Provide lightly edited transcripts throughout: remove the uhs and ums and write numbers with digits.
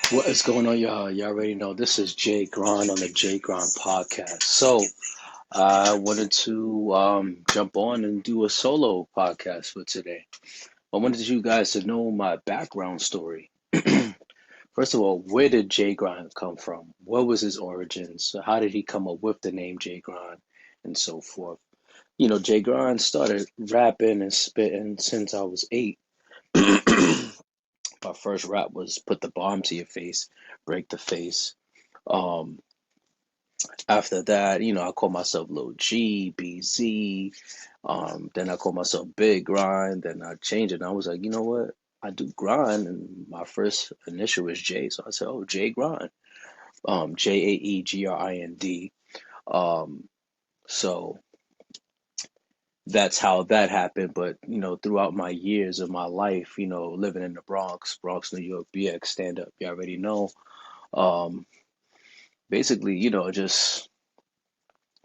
What is going on, y'all? You already know this is Jay Grind on the Jay Grind podcast. So I wanted to jump on and do a solo podcast for today. I wanted you guys to know my background story. First of all, where did Jay Grind come from? What was his origins? How did he come up with the name Jay Grind, and so forth? Jay Grind started rapping and spitting since I was 8. My first rap was "Put the Bomb to Your Face, Break the Face." Um, After that, I called myself Lil G, BZ. Then I called myself Big Grind. Then I changed it. And I was like, you know what? I do grind, and my first initial was J, so I said, "Oh, J Grind." JAEGRIND. Um, so that's how that happened. But throughout my years of my life, living in the Bronx, New York, BX, stand up. You already know. Um, Basically, just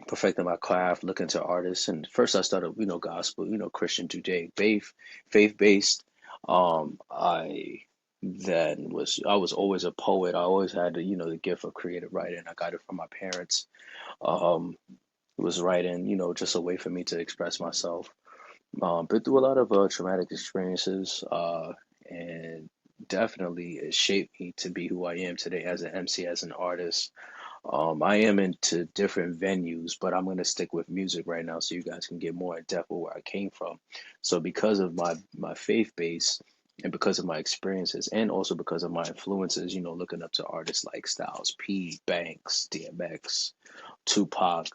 perfecting my craft, looking to artists. And first I started, gospel, Christian Judaic faith based. I then I was always a poet. I always had the gift of creative writing. I got it from my parents. Um, it was writing, just a way for me to express myself. Been through a lot of traumatic experiences, and definitely it shaped me to be who I am today as an MC, as an artist. I am into different venues, but I'm gonna stick with music right now so you guys can get more in depth of where I came from. So because of my faith base and because of my experiences and also because of my influences, looking up to artists like Styles P, Banks, DMX, Tupac,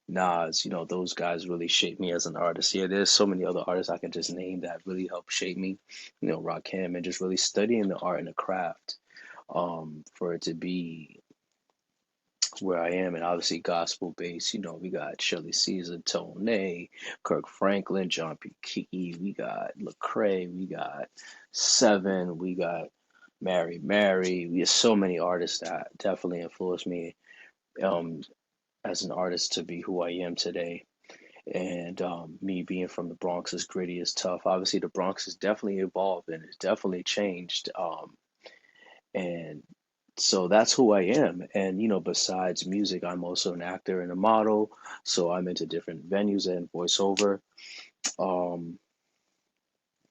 Nas, those guys really shaped me as an artist. Yeah, there's so many other artists I can just name that really helped shape me, Rakim, and just really studying the art and the craft for it to be where I am, and obviously gospel based. We got Shirley Caesar, Tone, Kirk Franklin, John P. Key, we got Lecrae, we got Seven, we got Mary. We have so many artists that definitely influenced me um, as an artist to be who I am today. And me being from the Bronx is gritty, is tough. Obviously, the Bronx has definitely evolved and it's definitely changed. And so that's who I am. And besides music, I'm also an actor and a model. So I'm into different venues and voiceover. Um,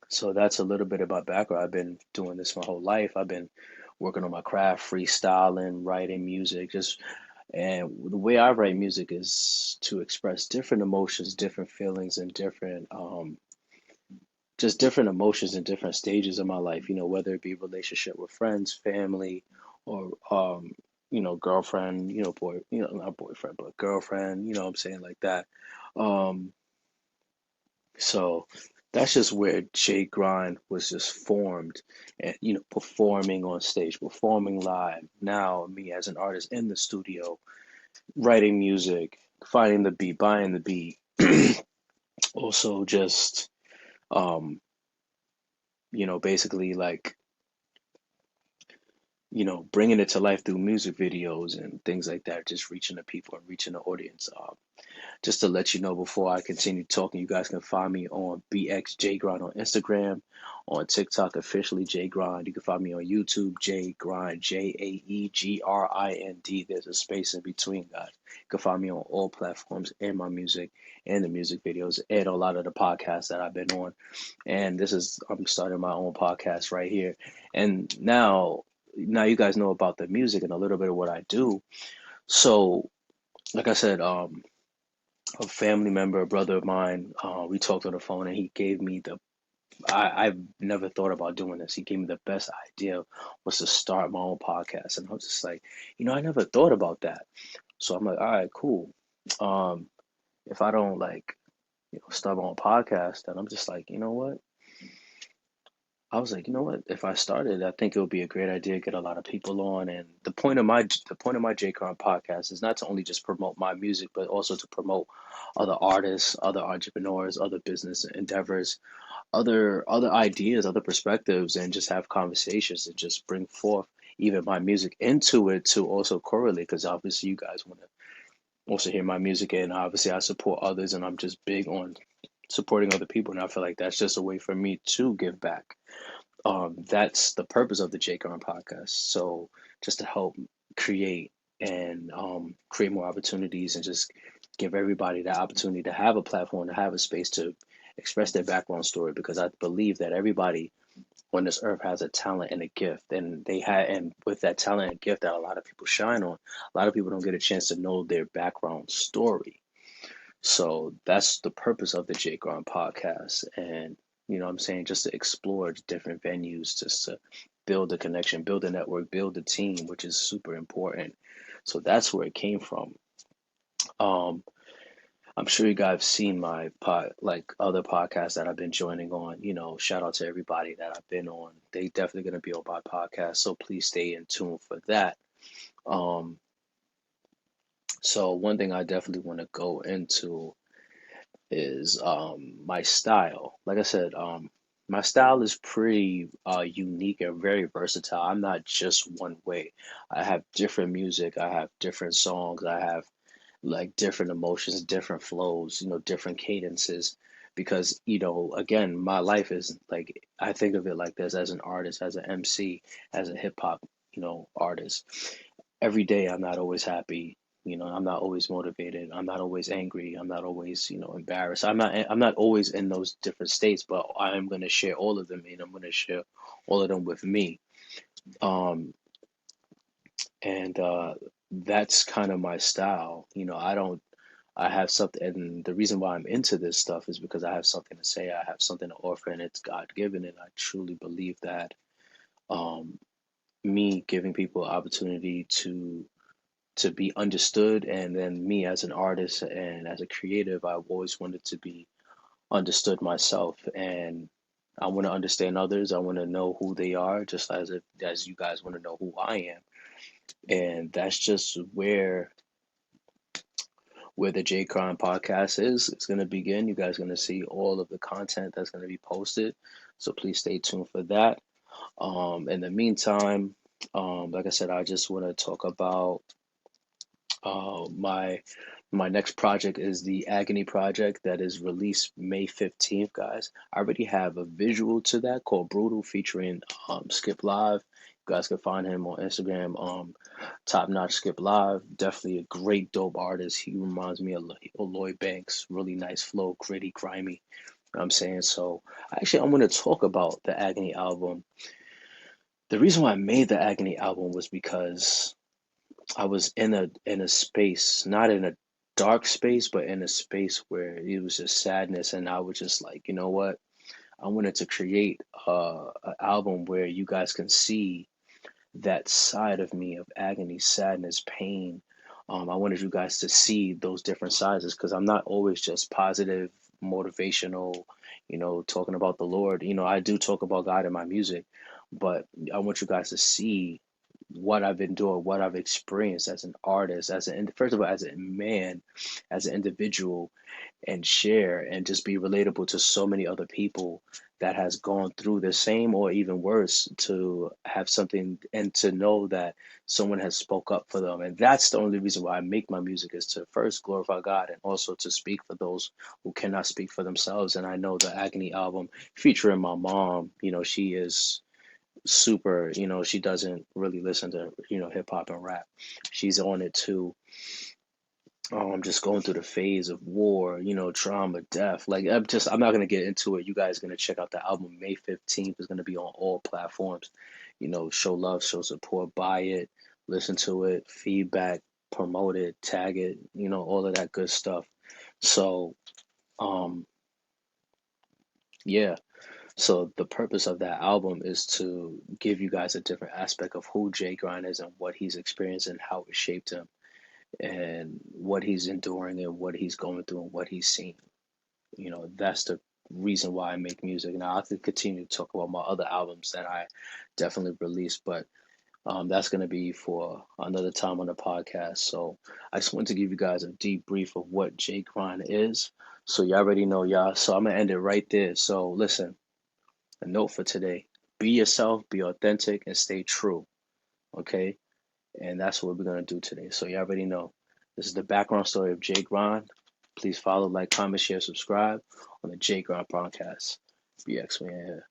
so that's a little bit of my background. I've been doing this my whole life. I've been working on my craft, freestyling, writing music, just and the way I write music is to express different emotions, different feelings, and different emotions in different stages of my life, whether it be relationship with friends, family, or girlfriend, boy, not boyfriend, but girlfriend, what I'm saying, like that. Um, so that's just where Jay Grind was just formed and performing on stage, performing live. Now me as an artist in the studio, writing music, finding the beat, buying the beat, also just um, basically like bringing it to life through music videos and things like that, just reaching the people and reaching the audience. Just to let you know before I continue talking, you guys can find me on BXJ Grind on Instagram, on TikTok officially J Grind. You can find me on YouTube, J Grind, JAEGRIND. There's a space in between, guys. You can find me on all platforms and my music and the music videos and a lot of the podcasts that I've been on. And I'm starting my own podcast right here. And now you guys know about the music and a little bit of what I do. So, like I said, a family member, a brother of mine, we talked on the phone and he gave me I've never thought about doing this. He gave me the best idea was to start my own podcast. And I was just like, I never thought about that. So I'm like, all right, cool. Um, if I don't like, start my own podcast, then I'm just like, you know what? I was like, you know what? If I started, I think it would be a great idea to get a lot of people on. And the point of my J-Con podcast is not to only just promote my music, but also to promote other artists, other entrepreneurs, other business endeavors, other ideas, other perspectives, and just have conversations and just bring forth even my music into it to also correlate. Because obviously, you guys want to also hear my music, and obviously, I support others, and I'm just big on supporting other people, and I feel like that's just a way for me to give back. that's the purpose of the Jae Grind podcast. So just to help create and create more opportunities and just give everybody the opportunity to have a platform, to have a space to express their background story. Because I believe that everybody on this earth has a talent and a gift, and with that talent and gift that a lot of people shine on, a lot of people don't get a chance to know their background story. So that's the purpose of the Jake Grind podcast. And, what I'm saying, just to explore different venues, just to build a connection, build a network, build a team, which is super important. So that's where it came from. Um, I'm sure you guys have seen my like other podcasts that I've been joining on. Shout out to everybody that I've been on. They definitely going to be on my podcast. So please stay in tune for that. Um, so one thing I definitely want to go into is my style. Like I said, my style is pretty unique and very versatile. I'm not just one way. I have different music, I have different songs, I have like different emotions, different flows, different cadences. Because, again, my life is like, I think of it like this: as an artist, as an MC, as a hip hop, artist. Every day I'm not always happy. I'm not always motivated. I'm not always angry. I'm not always, embarrassed. I'm not always in those different states, but I'm going to share all of them, and I'm going to share all of them with me. Um, and that's kind of my style. I have something, and the reason why I'm into this stuff is because I have something to say. I have something to offer, and it's God given. And I truly believe that um, me giving people opportunity to be understood, and then me as an artist and as a creative, I've always wanted to be understood myself, and I want to understand others. I want to know who they are, just as you guys want to know who I am. And that's just where the J Crime podcast is. It's going to begin. You guys are going to see all of the content that's going to be posted. So please stay tuned for that. In the meantime, like I said, I just want to talk about my next project is the Agony project that is released May 15th, guys. I already have a visual to that called Brutal featuring Skip Live. You guys can find him on Instagram, Top Notch Skip Live. Definitely a great, dope artist. He reminds me of Lloyd Banks. Really nice flow, gritty, grimy. You know what I'm saying? So, actually, I'm going to talk about the Agony album. The reason why I made the Agony album was because I was in a space, not in a dark space, but in a space where it was just sadness, and I was just like, you know what? I wanted to create an album where you guys can see that side of me of agony, sadness, pain. I wanted you guys to see those different sizes because I'm not always just positive, motivational, talking about the Lord. I do talk about God in my music, but I want you guys to see what I've been doing, what I've experienced as an artist, first of all, as a man, as an individual, and share and just be relatable to so many other people that has gone through the same or even worse, to have something and to know that someone has spoke up for them. And that's the only reason why I make my music, is to first glorify God and also to speak for those who cannot speak for themselves. And I know the Agony album featuring my mom, she is super, she doesn't really listen to, hip hop and rap. She's on it too. Just going through the phase of war, trauma, death. Like I'm not gonna get into it. You guys are gonna check out the album May 15th. Is gonna be on all platforms. Show love, show support, buy it, listen to it, feedback, promote it, tag it, all of that good stuff. So, um, yeah. So the purpose of that album is to give you guys a different aspect of who Jay Grind is and what he's experienced and how it shaped him and what he's enduring and what he's going through and what he's seen. That's the reason why I make music. Now I could continue to talk about my other albums that I definitely released, but that's going to be for another time on the podcast. So I just want to give you guys a deep brief of what Jay Grind is. So you already know, y'all. So I'm going to end it right there. So listen, a note for today: be yourself, be authentic, and stay true. Okay? And that's what we're going to do today. So you already know. This is the background story of Jay Grind. Please follow, like, comment, share, subscribe on the Jay Grind podcast. BX, we in here.